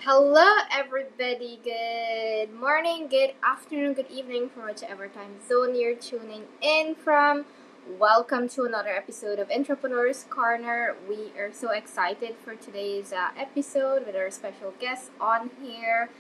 Hello, everybody. Good morning, good afternoon, good evening from whichever time zone you're tuning in from. Welcome to another episode of Entrepreneurs Corner. We are so excited for today's episode with our special guest on here.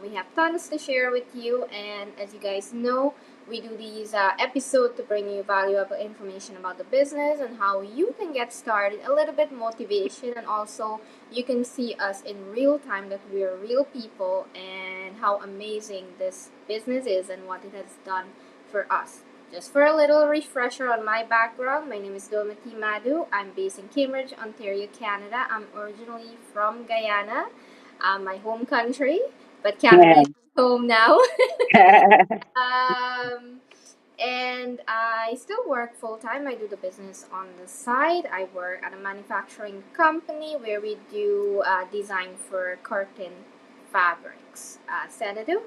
We have tons to share with you, and as you guys know, we do these episodes to bring you valuable information about the business and how you can get started, a little bit motivation, and also you can see us in real time that we are real people and how amazing this business is and what it has done for us. Just for a little refresher on my background, my name is Dolmati Madu. I'm based in Cambridge, Ontario, Canada. I'm originally from Guyana, my home country, but Canada Yeah. is home now. um, and I still work full time. I do the business on the side. I work at a manufacturing company where we do design for curtain fabrics. Sanadu?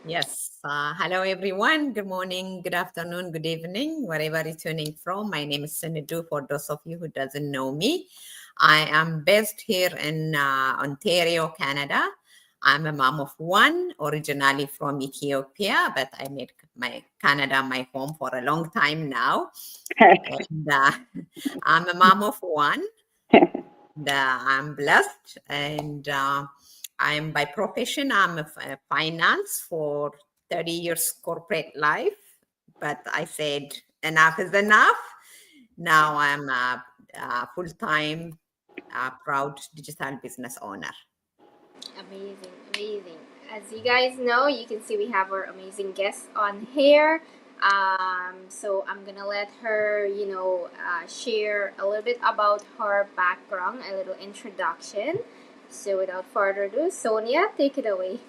Yes. Hello, everyone. Good morning, good afternoon, good evening, wherever you're tuning from. My name is Sinidu. For those of you who doesn't know me, I am based here in Ontario, Canada. I'm a mom of one, originally from Ethiopia, but I made my Canada my home for a long time now. And I'm a mom of one. I'm blessed, and I'm by profession. I'm a finance for 30 years corporate life, but I said enough is enough. Now I'm a full-time proud digital business owner. Amazing, amazing. As you guys know, you can see we have our amazing guest on here. So I'm gonna let her, share a little bit about her background, a little introduction. So without further ado, Sonia, take it away.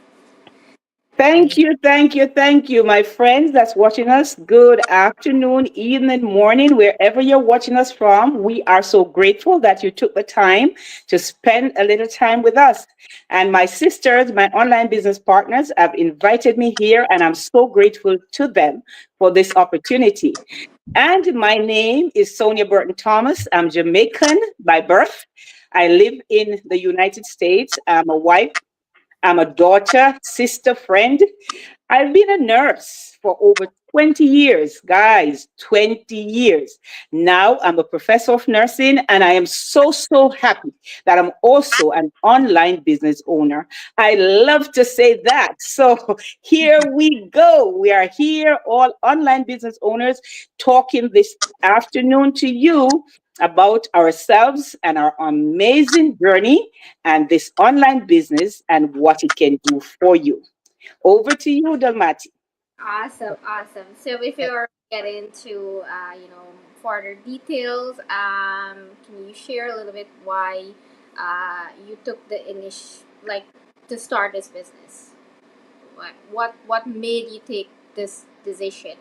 Thank you, thank you, thank you, my friends that's watching us. Good afternoon, evening, morning, wherever you're watching us from. We are so grateful that you took the time to spend a little time with us. And my sisters, my online business partners, have invited me here, and I'm so grateful to them for this opportunity. And my name is Sonia Burton Thomas. I'm Jamaican by birth. I live in the United States. I'm a wife. I'm a daughter, sister, friend. I've been a nurse for over 20 years, guys, 20 years. Now I'm a professor of nursing, and I am so, so happy that I'm also an online business owner. I love to say that. So here we go. We are here, all online business owners, talking this afternoon to you about ourselves and our amazing journey and this online business and what it can do for you. Over to you, Dalmati. Awesome, awesome. So before we get into further details, can you share a little bit why you took the initial like to start this business? What made you take this decision?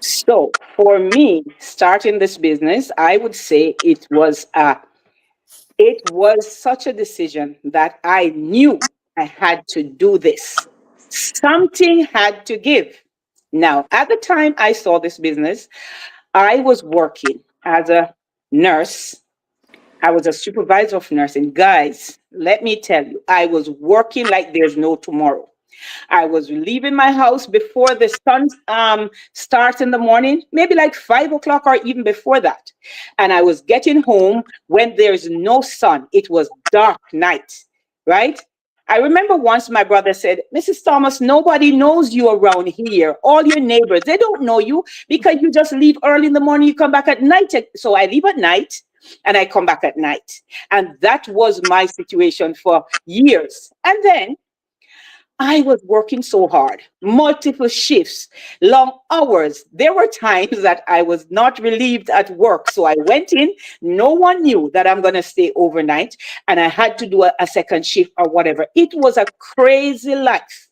So, for me, starting this business, I would say it was such a decision that I knew I had to do this. Something had to give. Now, at the time I saw this business, I was working as a nurse. I was a supervisor of nursing. Guys, let me tell you, I was working like there's no tomorrow. I was leaving my house before the sun starts in the morning, maybe like 5 o'clock or even before that. And I was getting home when there's no sun. It was dark night, right? I remember once my brother said, Mrs. Thomas, nobody knows you around here. All your neighbors, they don't know you because you just leave early in the morning, you come back at night. So I leave at night and I come back at night. And that was my situation for years. And then I was working so hard, multiple shifts, long hours. There were times that I was not relieved at work. So I went in, no one knew that I'm going to stay overnight, and I had to do a second shift or whatever. It was a crazy life.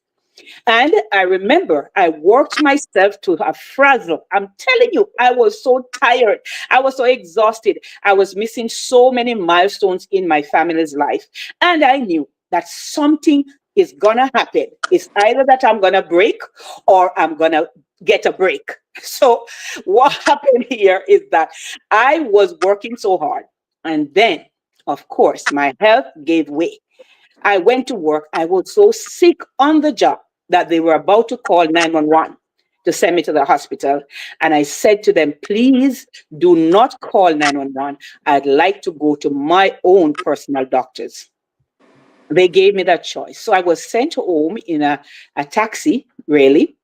And I remember I worked myself to a frazzle. I'm telling you, I was so tired. I was so exhausted. I was missing so many milestones in my family's life. And I knew that something is going to happen. It's either that I'm going to break or I'm going to get a break. So what happened here is that I was working so hard. And then Of course, my health gave way. I went to work. I was so sick on the job that they were about to call 911 to send me to the hospital. And I said to them, please do not call 911. I'd like to go to my own personal doctors. They gave me that choice. So I was sent home in a taxi, really,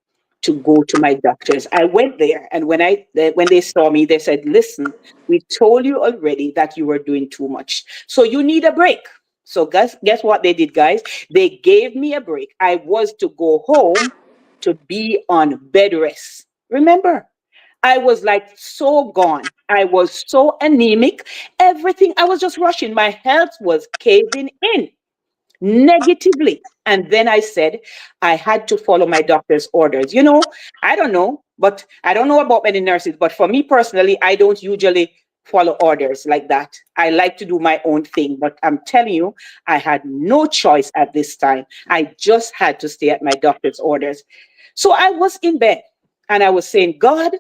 to go to my doctors. I went there, and when they saw me, they said, "Listen, we told you already that you were doing too much, so you need a break." So guess what they did, guys? They gave me a break. I was to go home to be on bed rest. Remember, I was like so gone. I was so anemic. Everything, I was just rushing. My health was caving in negatively. And then I said I had to follow my doctor's orders. I don't know, but I don't know about many nurses, but for me personally, I don't usually follow orders like that. I like to do my own thing, but I'm telling you, I had no choice at this time. I just had to stay at my doctor's orders. So I was in bed and I was saying, God,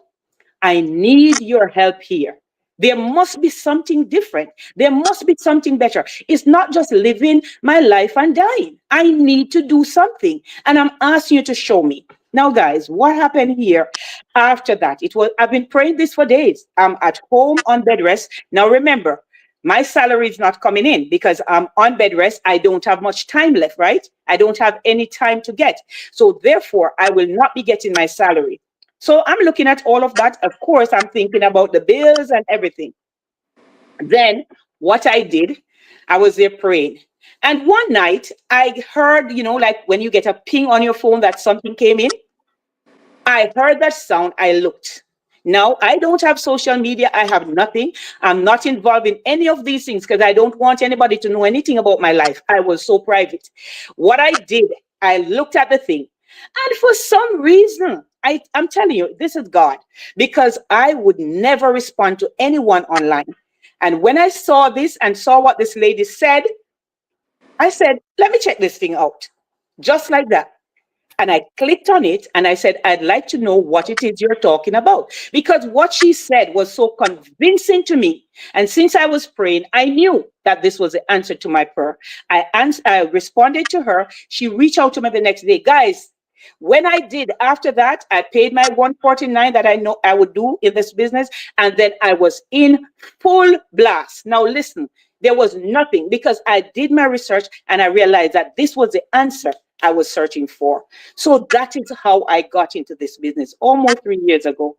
I need your help here. There must be something different. There must be something better. It's not just living my life and dying. I need to do something. And I'm asking you to show me. Now, guys, what happened here after that? I've been praying this for days. I'm at home on bed rest. Now remember, my salary is not coming in because I'm on bed rest. I don't have much time left, right? I don't have any time to get. So therefore, I will not be getting my salary. So I'm looking at all of that. Of course, I'm thinking about the bills and everything. Then what I did, I was there praying. And one night I heard, like when you get a ping on your phone that something came in. I heard that sound. I looked. Now, I don't have social media. I have nothing. I'm not involved in any of these things because I don't want anybody to know anything about my life. I was so private. What I did, I looked at the thing. And for some reason, I'm telling you, this is God, because I would never respond to anyone online. And when I saw this and saw what this lady said, I said, let me check this thing out. Just like that. And I clicked on it and I said, I'd like to know what it is you're talking about. Because what she said was so convincing to me. And since I was praying, I knew that this was the answer to my prayer. I responded to her. She reached out to me the next day. Guys, when I did after that, I paid my 149 that I know I would do in this business. And then I was in full blast. Now, listen, there was nothing because I did my research and I realized that this was the answer I was searching for. So that is how I got into this business almost 3 years ago.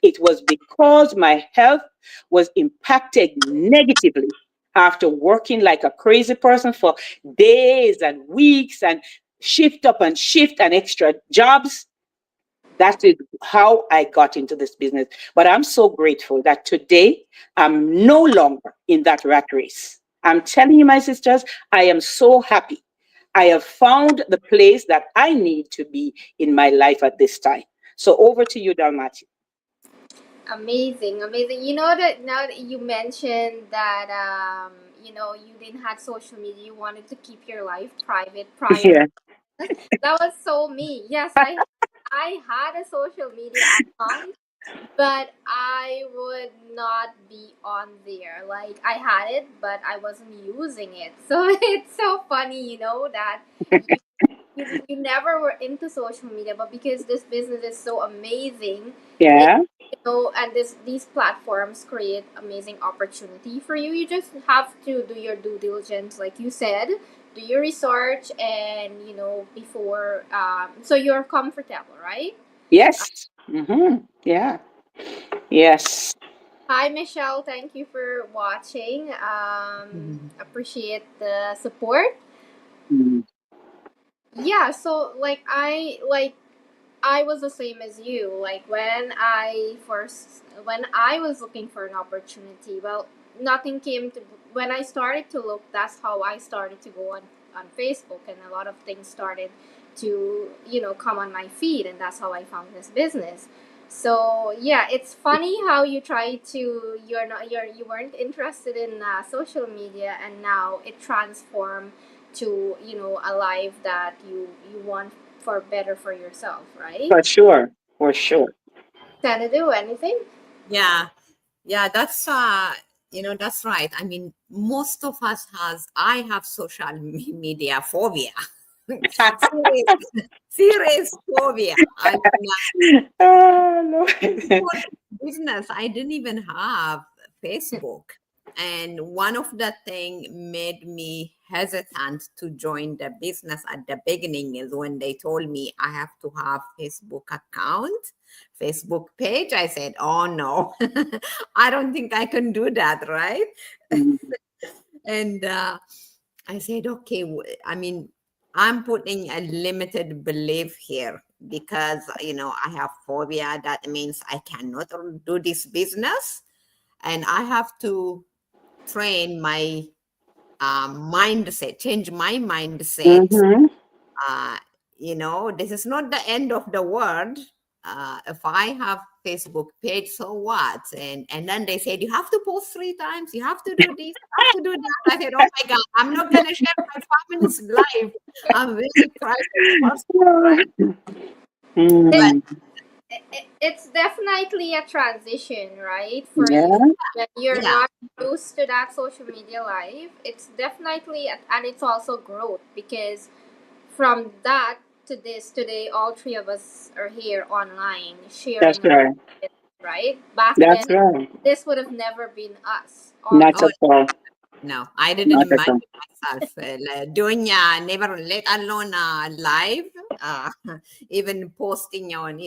It was because my health was impacted negatively after working like a crazy person for days and weeks and shift up and shift and extra jobs. That is how I got into this business. But I'm so grateful that today I'm no longer in that rat race. I'm telling you, my sisters, I am so happy. I have found the place that I need to be in my life at this time. So over to you, Dalmati. Amazing, amazing. You know that now that you mentioned that you didn't have social media, you wanted to keep your life private prior. Yeah. That was so me. Yes, I had a social media account, but I would not be on there. Like I had it, but I wasn't using it. So it's so funny, that you never were into social media, but because this business is so amazing, it, Yeah. and these platforms create amazing opportunity for you. You just have to do your due diligence, like you said, do your research, and before so you're comfortable, right? Yes. Yeah. Yes. Hi, Michelle. Thank you for watching. Appreciate the support. Mm. Yeah, so I was the same as you. Like when I was looking for an opportunity, well, nothing came to. When I started to look, that's how I started to go on Facebook, and a lot of things started to come on my feed, and that's how I found this business. So yeah, it's funny how you try to you weren't interested in social media, and now it transformed to a life that you want for better for yourself, right? For sure. For sure. Trying to do anything? Yeah, yeah, that's That's right. I mean, most of us I have social media phobia. serious, serious phobia. I mean, Oh, Lord. before business, I didn't even have Facebook. And one of the thing made me hesitant to join the business at the beginning is when they told me I have to have Facebook account, Facebook page. I said, oh no, I don't think I can do that, right? And I said, okay, I mean, I'm putting a limited belief here because, I have phobia. That means I cannot do this business. And I have to train my mindset, change my mindset. Mm-hmm. uh, this is not the end of the world. If I have Facebook page, so what? And then they said you have to post 3 times, you have to do this, you have to do that. I said, oh my God, I'm not gonna share my family's life. I'm very private person, right? But Mm. It's definitely a transition, right? For you, Yeah, when you're yeah, not used to that social media life, it's definitely, and it's also growth because from that to this today, all three of us are here online that's sharing our right. business, right? Back then, That's right. this would have never been us on Not oh at all. no, I didn't Not at all. imagine myself doing never, let alone live, uh, even posting on,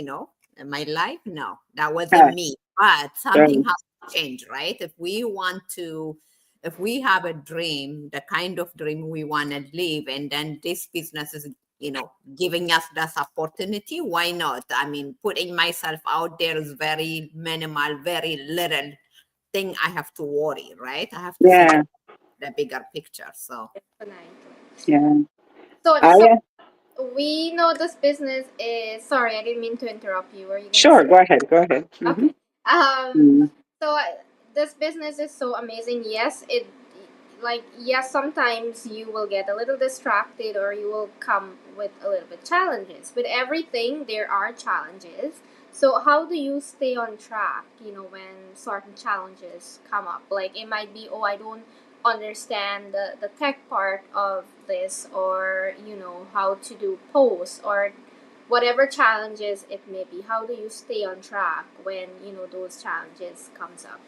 my life. No, that wasn't Right. me. But something Right. has to change, right? If we have a dream, the kind of dream we want to live, and then this business is, giving us that opportunity, why not? I mean, putting myself out there is very minimal, very little thing I have to worry, right? I have to see Yeah. the bigger picture. So tonight. Yeah. So, I so we know this business is. Sorry, I didn't mean to interrupt you. Were you gonna sure. say? Go ahead. Go ahead. Mm-hmm. Okay. Um. Mm. So this business is so amazing. Yes, yes, sometimes you will get a little distracted or you will come with a little bit challenges. With everything, there are challenges. So how do you stay on track? When certain challenges come up, like it might be, oh, I don't understand the tech part of this, or how to do posts, or whatever challenges it may be. How do you stay on track when those challenges comes up?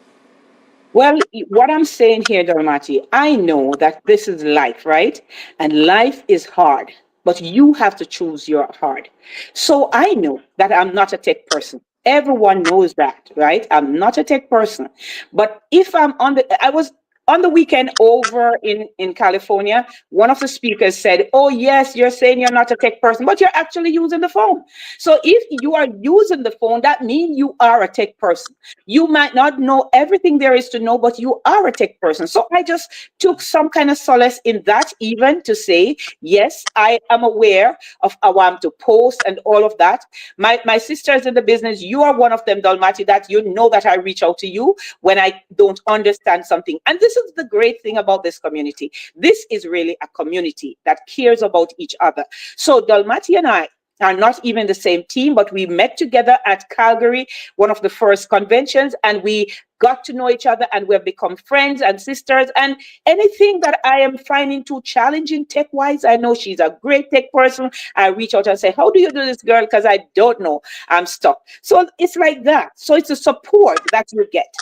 Well, what I'm saying here, Dalmati, I know that this is life, right? And life is hard, but you have to choose your hard. So I know that I'm not a tech person. Everyone knows that, right? I'm not a tech person. But if I was on the weekend over in California, one of the speakers said, oh, yes, you're saying you're not a tech person, but you're actually using the phone. So if you are using the phone, that means you are a tech person. You might not know everything there is to know, but you are a tech person. So I just took some kind of solace in that, even to say, yes, I am aware of how I'm to post and all of that. My sisters in the business, you are one of them, Dalmati, that you know that I reach out to you when I don't understand something. And this is the great thing about this community. This is really a community that cares about each other. So Dalmati and I are not even the same team, but we met together at Calgary, one of the first conventions, and we got to know each other and we have become friends and sisters. And anything that I am finding too challenging tech wise, I know she's a great tech person. I reach out and say, how do you do this, girl? Because I don't know. I'm stuck. So it's like that. So it's a support that you get.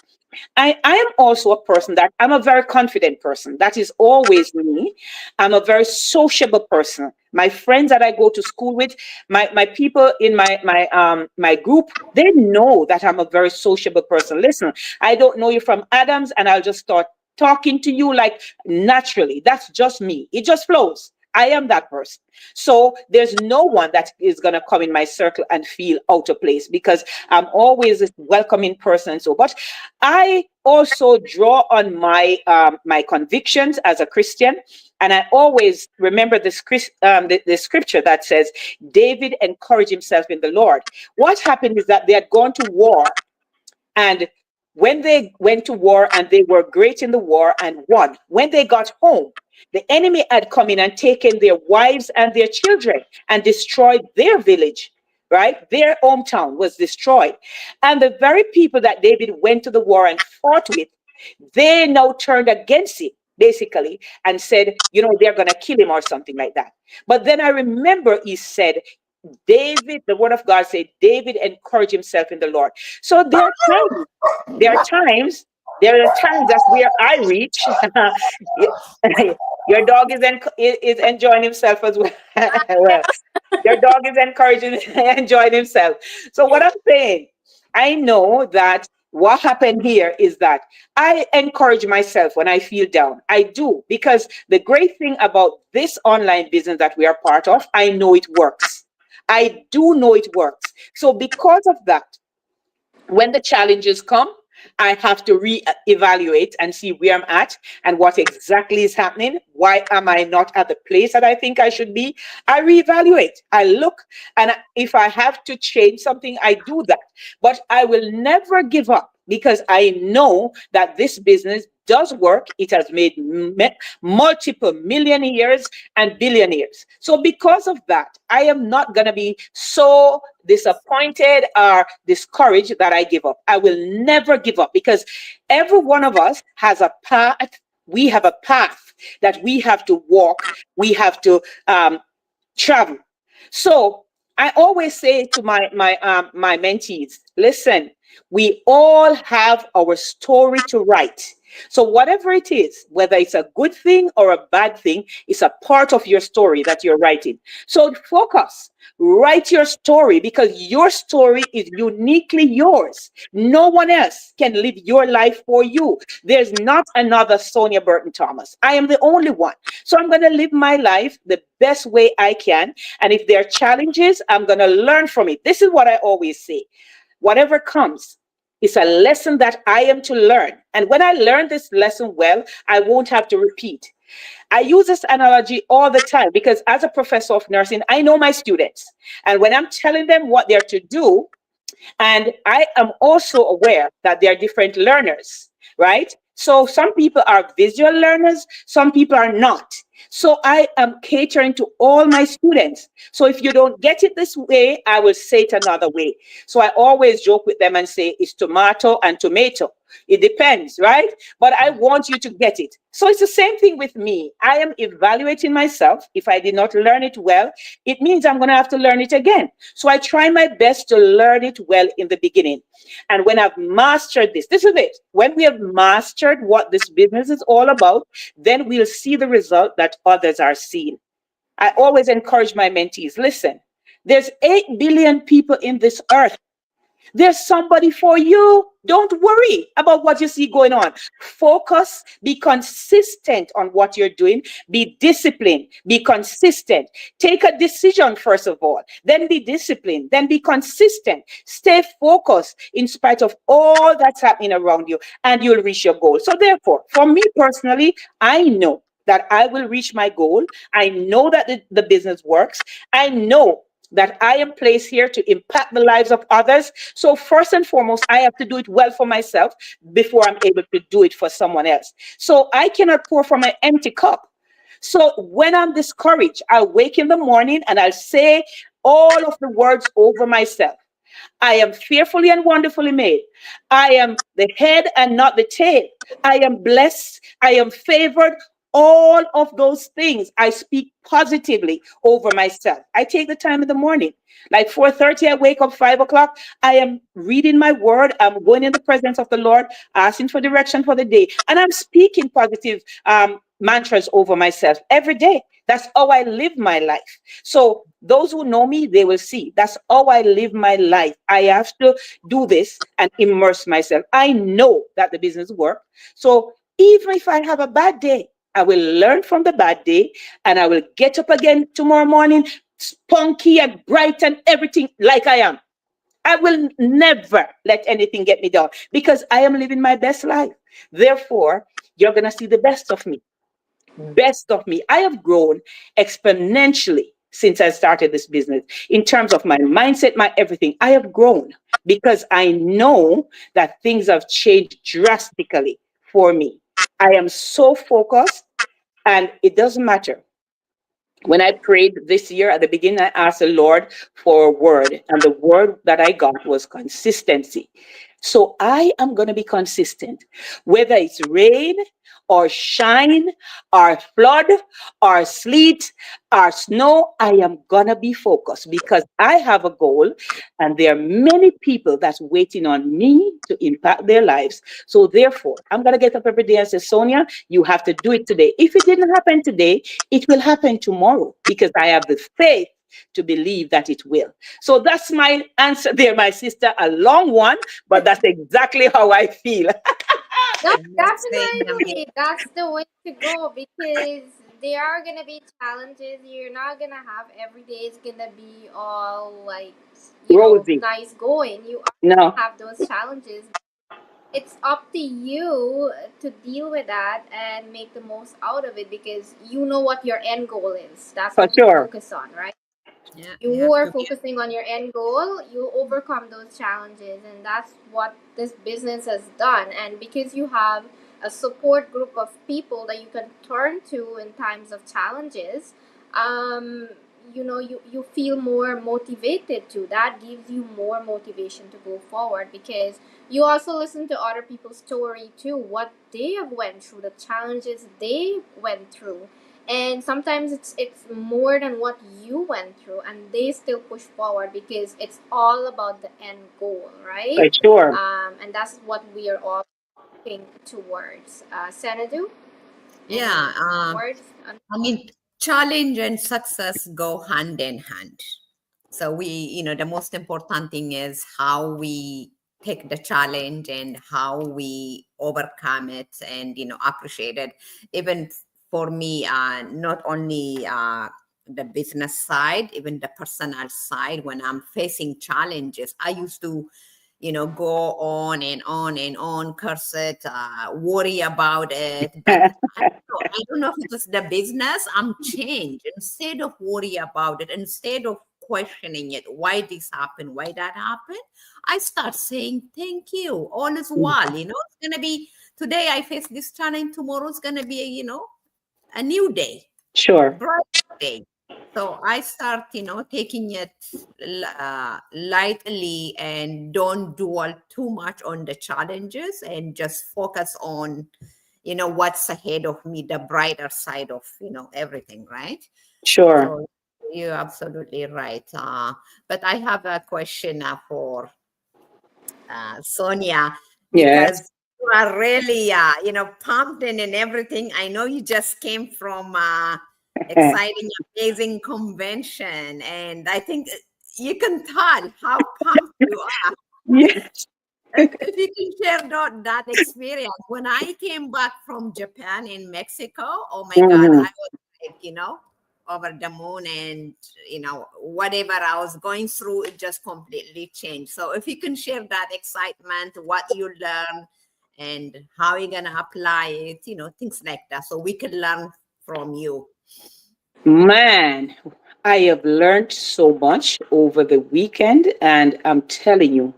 I am also a person that I'm a very confident person. That is always me. I'm a very sociable person. My friends that I go to school with, my people in my group, they know that I'm a very sociable person. Listen, I don't know you from Adams, and I'll just start talking to you like naturally. That's just me. It just flows. I am that person. So there's no one that is going to come in my circle and feel out of place because I'm always a welcoming person. So, but I also draw on my convictions as a Christian, and I always remember the scripture that says David encouraged himself in the Lord. What happened is that they had gone to war, and when they went to war and they were great in the war and won, when they got home, the enemy had come in and taken their wives and their children and destroyed their village, right? Their hometown was destroyed. And the very people that David went to the war and fought with, They now turned against him, basically, and said, they're going to kill him or something like that. But then I remember he said, David, the word of God said, David encouraged himself in the Lord. So there are times, there are times that's where I reach. Your dog is enjoying himself as well. Well, your dog is encouraging, enjoying himself. So what I'm saying, I know that what happened here is that I encourage myself when I feel down. I do, because the great thing about this online business that we are part of, I know it works. I do know it works. So because of that, when the challenges come, I have to re-evaluate and see where I'm at and what exactly is happening. Why am I not at the place that I think I should be? I reevaluate. I look, and if I have to change something, I do that. But I will never give up, because I know that this business does work. It has made multiple millionaires and billionaires. So because of that, I am not going to be so disappointed or discouraged that I give up. I will never give up, because every one of us has a path. We have a path that we have to walk. We have to travel. So I always say to my mentees, listen, we all have our story to write. So whatever it is, whether it's a good thing or a bad thing, it's a part of your story that you're writing. So focus. Write your story, because your story is uniquely yours. No one else can live your life for you. There's not another Sonia Burton Thomas. I am the only one. So I'm going to live my life the best way I can. And if there are challenges, I'm going to learn from it. This is what I always say. Whatever comes, it's a lesson that I am to learn. And when I learn this lesson well, I won't have to repeat. I use this analogy all the time, because as a professor of nursing, I know my students. And when I'm telling them what they're to do, and I am also aware that there are different learners, right? So some people are visual learners, some people are not. So I am catering to all my students. So if you don't get it this way, I will say it another way. So I always joke with them and say it's tomato and tomato. It depends, right? But I want you to get it. So it's the same thing with me. I am evaluating myself. If I did not learn it well, it means I'm going to have to learn it again. So I try my best to learn it well in the beginning. And when I've mastered this is it. When we have mastered what this business is all about, then we'll see the result that others are seeing. I always encourage my mentees, listen, there's 8 billion people in this earth. There's somebody for you. Don't worry about what you see going on. Focus, be consistent on what you're doing. Be disciplined, be consistent. Take a decision, first of all, then be disciplined, then be consistent. Stay focused in spite of all that's happening around you, and you'll reach your goal. So therefore, for me personally, I know that I will reach my goal. I know that the business works. I know that I am placed here to impact the lives of others. So first and foremost, I have to do it well for myself before I'm able to do it for someone else. So I cannot pour from an empty cup. So when I'm discouraged, I'll wake in the morning and I'll say all of the words over myself. I am fearfully and wonderfully made. I am the head and not the tail. I am blessed. I am favored. All of those things I speak positively over myself. I take the time in the morning, like 4:30, I wake up 5 o'clock. I am reading my word. I'm going in the presence of the Lord, asking for direction for the day. And I'm speaking positive mantras over myself every day. That's how I live my life. So those who know me, they will see. That's how I live my life. I have to do this and immerse myself. I know that the business works. So even if I have a bad day, I will learn from the bad day, and I will get up again tomorrow morning, spunky and bright and everything like I am. I will never let anything get me down, because I am living my best life. Therefore, you're going to see the best of me. Best of me. I have grown exponentially since I started this business in terms of my mindset, my everything. I have grown because I know that things have changed drastically for me. I am so focused, and it doesn't matter. When I prayed this year at the beginning, I asked the Lord for a word, and the word that I got was consistency. So I am going to be consistent, whether it's rain or shine or flood or sleet or snow. I am going to be focused because I have a goal and there are many people that's waiting on me to impact their lives. So therefore, I'm going to get up every day and say, Sonia, you have to do it today. If it didn't happen today, it will happen tomorrow because I have the faith to believe that it will. So that's my answer there, my sister. A long one, but that's exactly how I feel. No, Saying definitely. That's the way to go because there are gonna be challenges. You're not gonna have every day is gonna be all like, Rosie. nice going. You are No, gonna have those challenges. It's up to you to deal with that and make the most out of it because you know what your end goal is. That's for what you sure. focus on, right? yeah, you You have are to be. focusing on your end goal, you overcome those challenges, and that's what this business has done. And because you have a support group of people that you can turn to in times of challenges, um, you feel more motivated to. That gives you more motivation to go forward because you also listen to other people's story too, what they have went through, the challenges they went through, and sometimes it's more than what you went through and they still push forward because it's all about the end goal, For right? sure. And that's what we are all working towards. Senadu, any Yeah, words on? I mean, challenge and success go hand in hand. So the most important thing is how we take the challenge and how we overcome it and, appreciate it. Even for me, not only the business side, even the personal side, when I'm facing challenges, I used to go on and on and on, curse it, worry about it. But I don't know if it was the business. I'm changed. Instead of worry about it, instead of questioning it, why this happened, why that happened, I start saying thank you. All is well. It's gonna be today. I face this challenge. Tomorrow is gonna be, a new day, Sure. bright day. So I start, taking it lightly and don't dwell too much on the challenges and just focus on, what's ahead of me, the brighter side of, everything, right? Sure. So you're absolutely right. But I have a question for Sonia, Yes. because you are really, pumped in and everything. I know you just came from exciting, amazing convention, and I think you can tell how pumped you are. Yes. If you can share that experience. When I came back from Japan in Mexico, oh my God, Mhm. I was like, over the moon, and whatever I was going through, it just completely changed. So if you can share that excitement, what you learn and how you're gonna apply it, things like that, so we can learn from you. Man, I have learned so much over the weekend, and I'm telling you,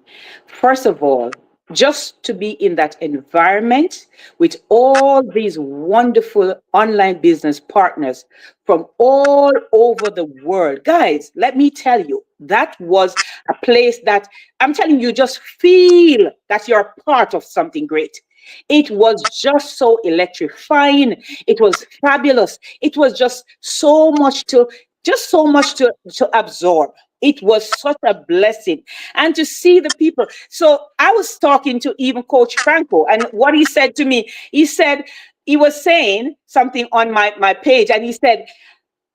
first of all, just to be in that environment with all these wonderful online business partners from all over the world. Guys, let me tell you, that was a place that I'm telling you, just feel that you're part of something great. It was just so electrifying. It was fabulous. It was just so much to absorb. It was such a blessing. And to see the people. So I was talking to even Coach Franco, and what he said to me, he was saying something on my page, and he said,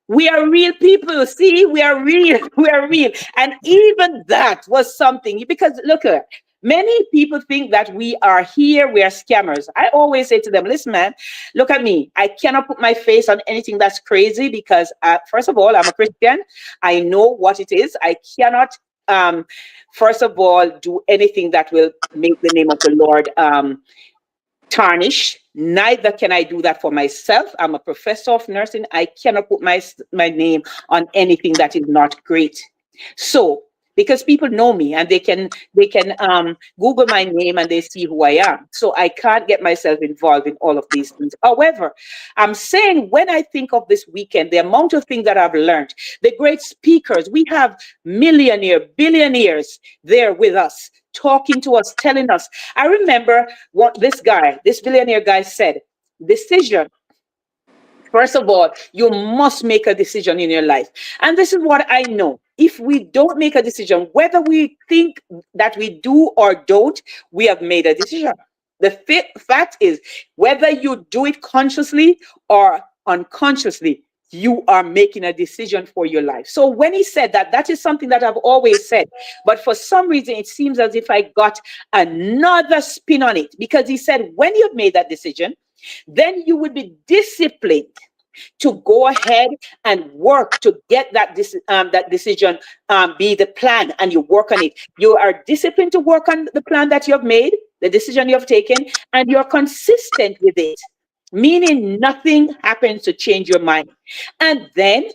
we are real people. See, we are real. We are real. And even that was something because look at many people think that we are here, we are scammers. I always say to them, listen, man, look at me. I cannot put my face on anything that's crazy because, first of all, I'm a Christian. I know what it is. I cannot, um, first of all, do anything that will make the name of the Lord tarnish. Neither can I do that for myself. I'm a professor of nursing. I cannot put my name on anything that is not great. So because people know me and they can Google my name and they see who I am. So I can't get myself involved in all of these things. However, I'm saying when I think of this weekend, the amount of things that I've learned, the great speakers, we have millionaire, billionaires there with us, talking to us, telling us. I remember what this billionaire guy said, decision. First of all, you must make a decision in your life. And this is what I know. If we don't make a decision, whether we think that we do or don't, we have made a decision. The fact is, whether you do it consciously or unconsciously, you are making a decision for your life. So when he said that, that is something that I've always said. But for some reason, it seems as if I got another spin on it, because he said, when you've made that decision, then you would be disciplined to go ahead and work to get that decision be the plan, and you work on it. You are disciplined to work on the plan that you have made, the decision you have taken, and you're consistent with it, meaning nothing happens to change your mind. And then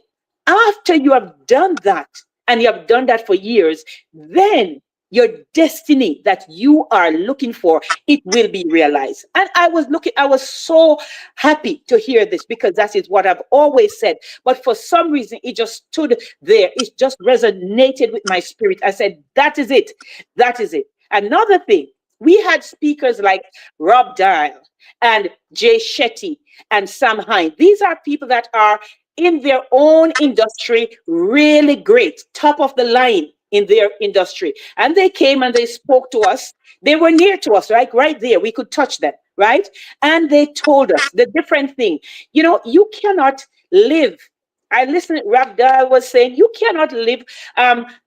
after you have done that, and you have done that for years, then your destiny that you are looking for, it will be realized. And I was so happy to hear this, because that is what I've always said. But for some reason, it just stood there. It just resonated with my spirit. I said, that is it. That is it. Another thing, we had speakers like Rob Dial and Jay Shetty and Sam Hine. These are people that are in their own industry really great, top of the line in their industry. And they came and they spoke to us. They were near to us, right there. We could touch them, right? And they told us the different thing. You know, you cannot live. I listened, Rabda was saying, you cannot live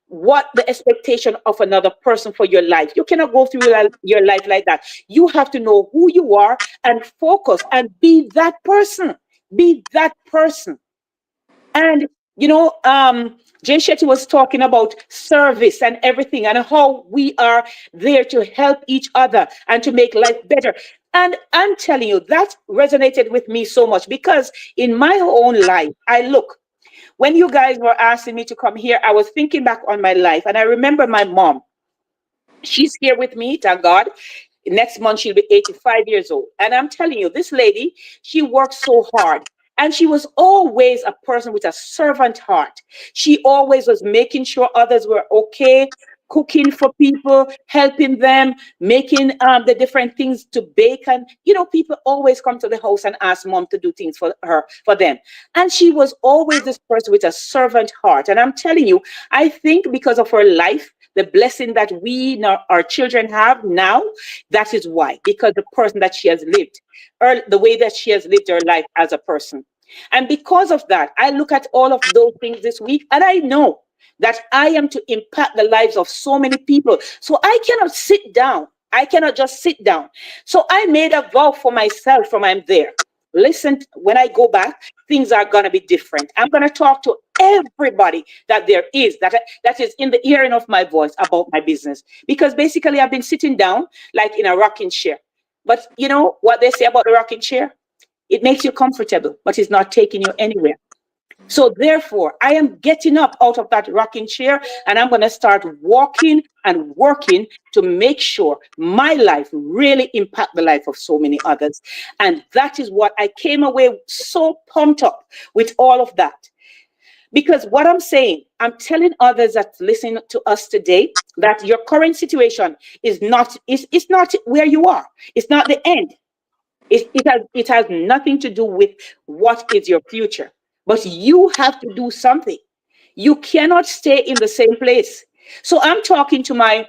what the expectation of another person for your life. You cannot go through your life like that. You have to know who you are and focus and be that person. Be that person. And Jay Shetty was talking about service and everything, and how we are there to help each other and to make life better. And I'm telling you, that resonated with me so much, because in my own life, when you guys were asking me to come here, I was thinking back on my life, and I remember my mom. She's here with me, thank God. Next month, she'll be 85 years old. And I'm telling you, this lady, she worked so hard. And she was always a person with a servant heart. She always was making sure others were okay, cooking for people, helping them, making the different things to bake. And, people always come to the house and ask mom to do things for them. And she was always this person with a servant heart. And I'm telling you, I think because of her life, the blessing that our children have now, that is why, because the person that she has lived, or the way that she has lived her life as a person. And because of that, I look at all of those things this week, and I know that I am to impact the lives of so many people. So I cannot sit down. I cannot just sit down. So I made a vow for myself from I'm there. Listen, when I go back, things are going to be different. I'm going to talk to everybody that there is, that is in the hearing of my voice about my business. Because basically I've been sitting down like in a rocking chair. But you know what they say about the rocking chair? It makes you comfortable, but it's not taking you anywhere. So therefore, I am getting up out of that rocking chair, and I'm going to start walking and working to make sure my life really impact the life of so many others. And that is what I came away so pumped up with all of that. Because what I'm saying, I'm telling others that listen to us today that your current situation is not where you are. It's not the end. It has nothing to do with what is your future. But you have to do something. You cannot stay in the same place. So I'm talking to my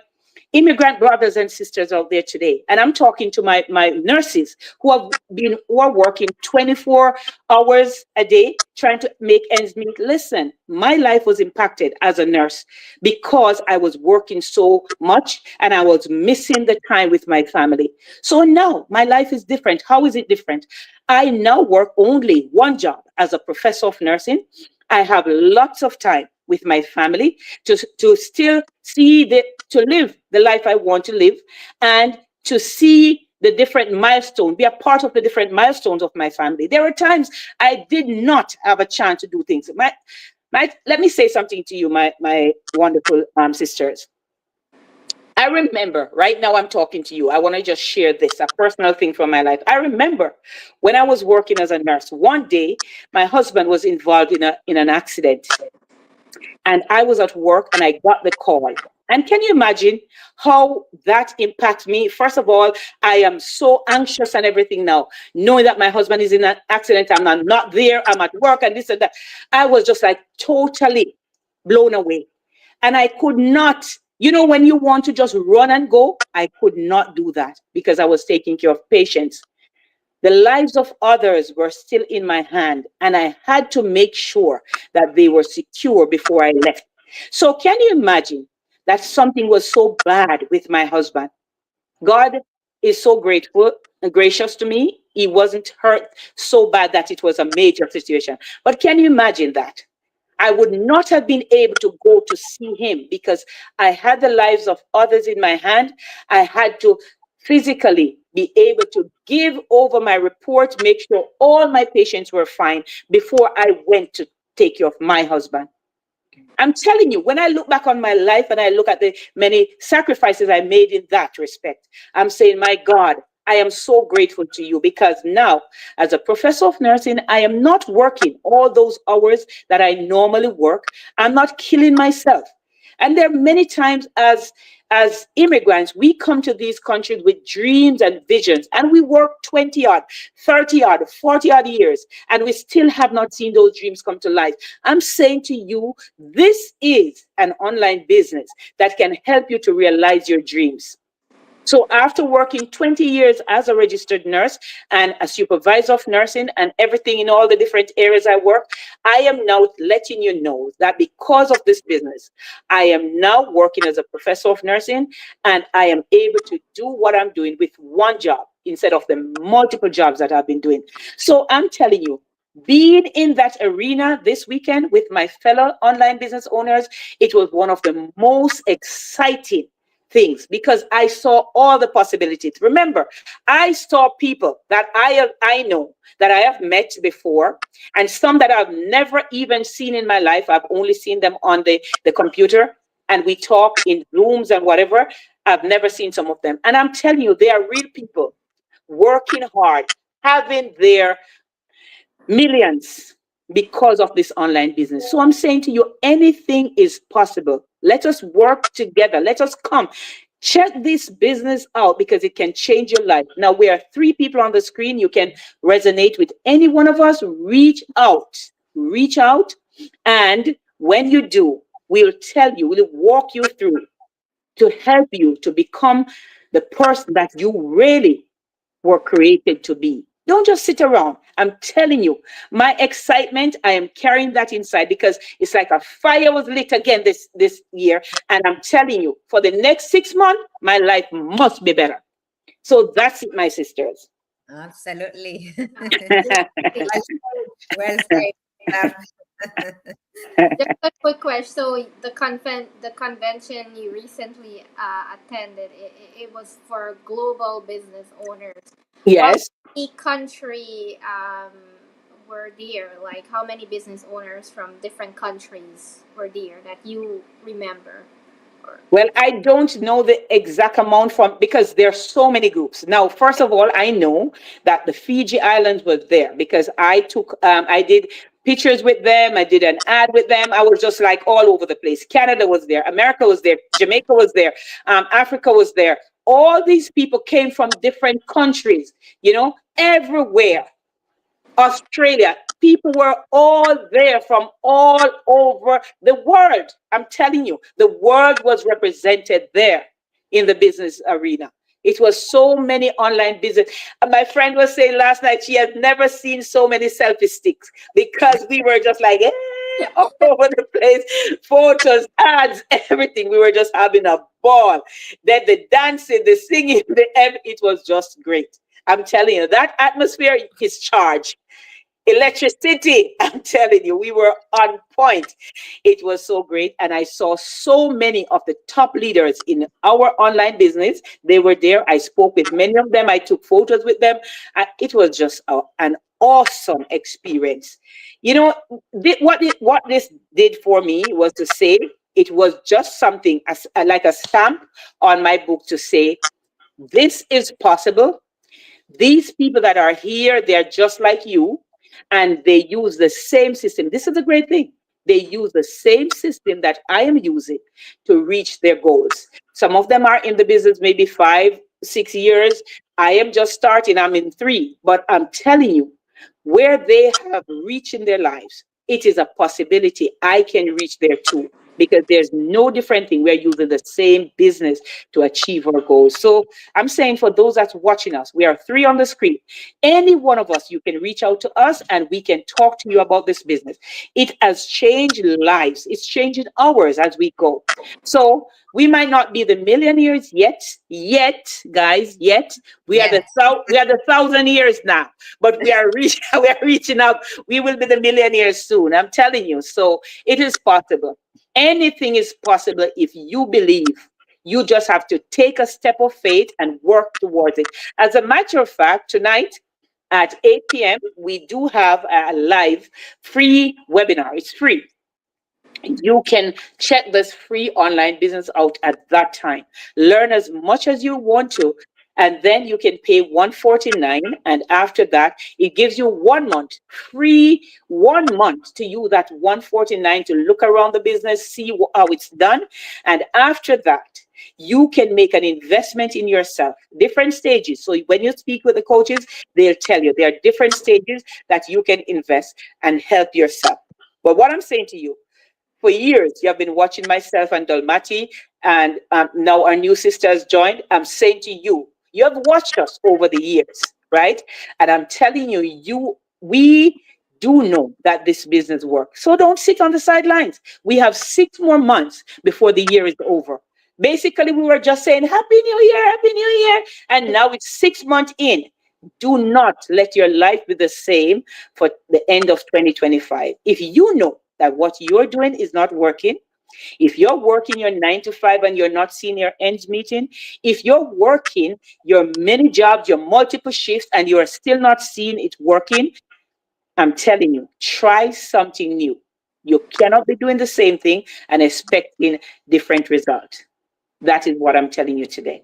immigrant brothers and sisters out there today. And I'm talking to my nurses who are working 24 hours a day trying to make ends meet. Listen, my life was impacted as a nurse because I was working so much and I was missing the time with my family. So now my life is different. How is it different? I now work only one job as a professor of nursing. I have lots of time with my family to still to live the life I want to live, and to see the different milestones, be a part of the different milestones of my family. There were times I did not have a chance to do things. Let me say something to you, my wonderful sisters. I remember right now I'm talking to you. I want to just share this, a personal thing from my life. I remember when I was working as a nurse. One day, my husband was involved in an accident, and I was at work and I got the call. And can you imagine how that impacts me? First of all, I am so anxious and everything now, knowing that my husband is in an accident. I'm not there. I'm at work and this and that. I was just like totally blown away. And I could not, when you want to just run and go, I could not do that because I was taking care of patients. The lives of others were still in my hand, and I had to make sure that they were secure before I left. So, can you imagine that something was so bad with my husband? God is so grateful and gracious to me. He wasn't hurt so bad that it was a major situation. But can you imagine that? I would not have been able to go to see him because I had the lives of others in my hand. I had to physically be able to give over my report, make sure all my patients were fine before I went to take care of my husband. I'm telling you, when I look back on my life and I look at the many sacrifices I made in that respect, I'm saying, my God, I am so grateful to you because now, as a professor of nursing, I am not working all those hours that I normally work. I'm not killing myself. And there are many times as immigrants, we come to these countries with dreams and visions, and we work 20 odd, 30 odd, 40 odd years, and we still have not seen those dreams come to life. I'm saying to you, this is an online business that can help you to realize your dreams. So after working 20 years as a registered nurse and a supervisor of nursing and everything in all the different areas I work, I am now letting you know that because of this business, I am now working as a professor of nursing, and I am able to do what I'm doing with one job instead of the multiple jobs that I've been doing. So I'm telling you, being in that arena this weekend with my fellow online business owners, it was one of the most exciting things because I saw all the possibilities. Remember, I saw people that I know that I have met before, and some that I've never even seen in my life. I've only seen them on the computer, and we talk in Zooms and whatever. I've never seen some of them. And I'm telling you, they are real people working hard, having their millions because of this online business. So I'm saying to you, anything is possible. Let us work together. Let us come. Check this business out because it can change your life. Now, we are three people on the screen. You can resonate with any one of us. Reach out. Reach out. And when you do, we'll tell you, we'll walk you through to help you to become the person that you really were created to be. Don't just sit around. I'm telling you, my excitement, I am carrying that inside because it's like a fire was lit again this year. And I'm telling you, for the next 6 months, my life must be better. So that's it, my sisters. Absolutely. Well said. Just a quick question. So the convention you recently attended, it was for global business owners. How Yes. many country were there? Like how many business owners from different countries were there that you remember? Or Well, I don't know the exact amount from because there are so many groups. Now, first of all, I know that the Fiji Islands was there because I did pictures with them. I did an ad with them. I was just like all over the place. Canada was there. America was there. Jamaica was there. Africa was there. All these people came from different countries, everywhere. Australia. People were all there from all over the world. I'm telling you, the world was represented there in the business arena. It was so many online business. And my friend was saying last night she has never seen so many selfie sticks because we were just like all over the place, photos, ads, everything. We were just having a ball. Then the dancing, the singing, it was just great. I'm telling you, that atmosphere is charged. Electricity, I'm telling you, we were on point. It was so great. And I saw so many of the top leaders in our online business. They were there. I spoke with many of them. I took photos with them. It was just an awesome experience. You know, what this did for me was to say it was just something as like a stamp on my book to say this is possible. These people that are here, they're just like you, and they use the same system. This is a great thing. They use the same system that I am using to reach their goals. Some of them are in the business maybe 5, 6 years. I am just starting, I'm in 3. But I'm telling you, where they have reached in their lives, it is a possibility I can reach there too. Because there's no different thing. We're using the same business to achieve our goals. So I'm saying for those that's watching us, we are 3 on the screen. Any one of us, you can reach out to us and we can talk to you about this business. It has changed lives. It's changing ours as we go. So we might not be the millionaires yet, guys, yet. Yeah. We are the 1,000 years now, but we are reaching we are reaching up. We will be the millionaires soon. I'm telling you. So it is possible. Anything is possible if you believe. You just have to take a step of faith and work towards it. As a matter of fact, tonight at 8 p.m., we do have a live free webinar. It's free. You can check this free online business out at that time. Learn as much as you want to, and then you can pay 149. And after that, it gives you 1 month free, 1 month to use that 149 to look around the business, see how it's done. And after that, you can make an investment in yourself, different stages. So when you speak with the coaches, they'll tell you there are different stages that you can invest and help yourself. But what I'm saying to you, for years, you have been watching myself and Dolmati, and now our new sister has joined. I'm saying to you, you have watched us over the years, right? And I'm telling you, we do know that this business works. So don't sit on the sidelines. We have 6 more months before the year is over. Basically, we were just saying, Happy New Year, Happy New Year. And now it's 6 months in. Do not let your life be the same for the end of 2025. If you know that what you're doing is not working, if you're working your 9 to 5 and you're not seeing your ends meeting, if you're working your many jobs, your multiple shifts, and you're still not seeing it working, I'm telling you, try something new. You cannot be doing the same thing and expecting different results. That is what I'm telling you today.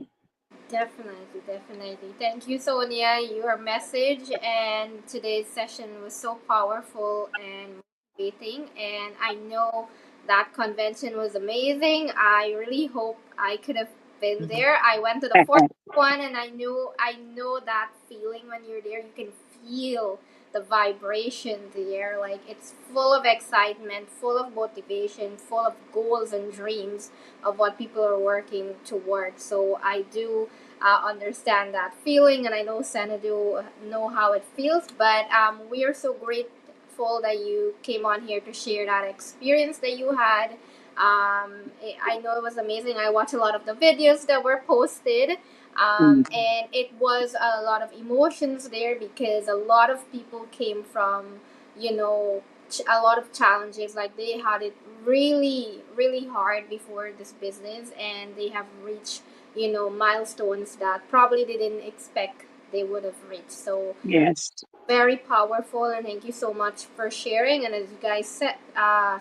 Definitely, definitely. Thank you, Sonia. Your message and today's session was so powerful and motivating. And I know that convention was amazing. I really hope I could have been there. I went to the fourth one, and I know that feeling when you're there. You can feel the vibration there. Like it's full of excitement, full of motivation, full of goals and dreams of what people are working towards. So I do understand that feeling, and I know Sanadu know how it feels. But we are so grateful that you came on here to share that experience that you had. I know it was amazing. I watched a lot of the videos that were posted, and it was a lot of emotions there because a lot of people came from, a lot of challenges. Like they had it really, really hard before this business, and they have reached milestones that probably they didn't expect they would have reached. So Yes. very powerful, and thank you so much for sharing. And as you guys said,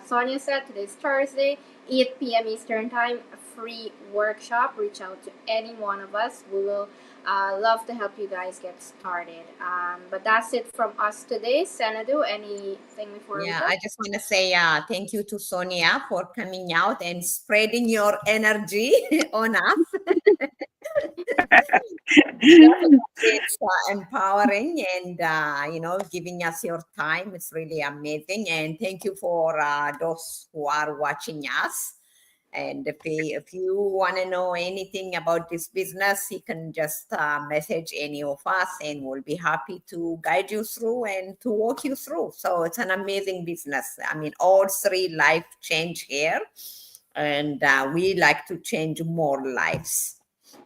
Sonia said, today's Thursday, 8 p.m. Eastern Time, a free workshop. Reach out to any one of us. We will love to help you guys get started. But that's it from us today. Sanadu, anything before we Yeah, go? I just want to say thank you to Sonia for coming out and spreading your energy on us. Definitely, it's empowering and giving us your time. It's really amazing. And thank you for those who are watching us. And if you want to know anything about this business, you can just message any of us, and we'll be happy to guide you through and to walk you through. So it's an amazing business. I mean, all 3 life change here, and we like to change more lives.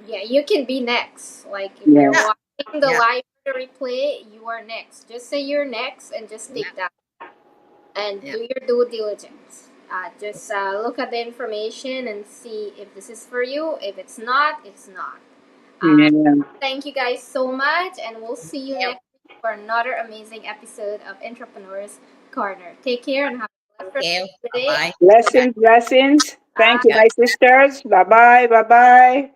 Yeah, you can be next. Like if you're Yeah, Yes. watching the yeah, live replay, you are next. Just say you're next and just yeah, take that and yeah. do your due diligence. Just look at the information and see if this is for you. If it's not, it's not. Uh, Yeah. Thank you guys so much, and we'll see you Yeah. next. for another amazing episode of Entrepreneurs Corner. Take care and have a blessed Thank rest you. of the Bye day. bye. Blessings, blessings. Thank you, Yeah. my sisters. Bye bye. Bye bye.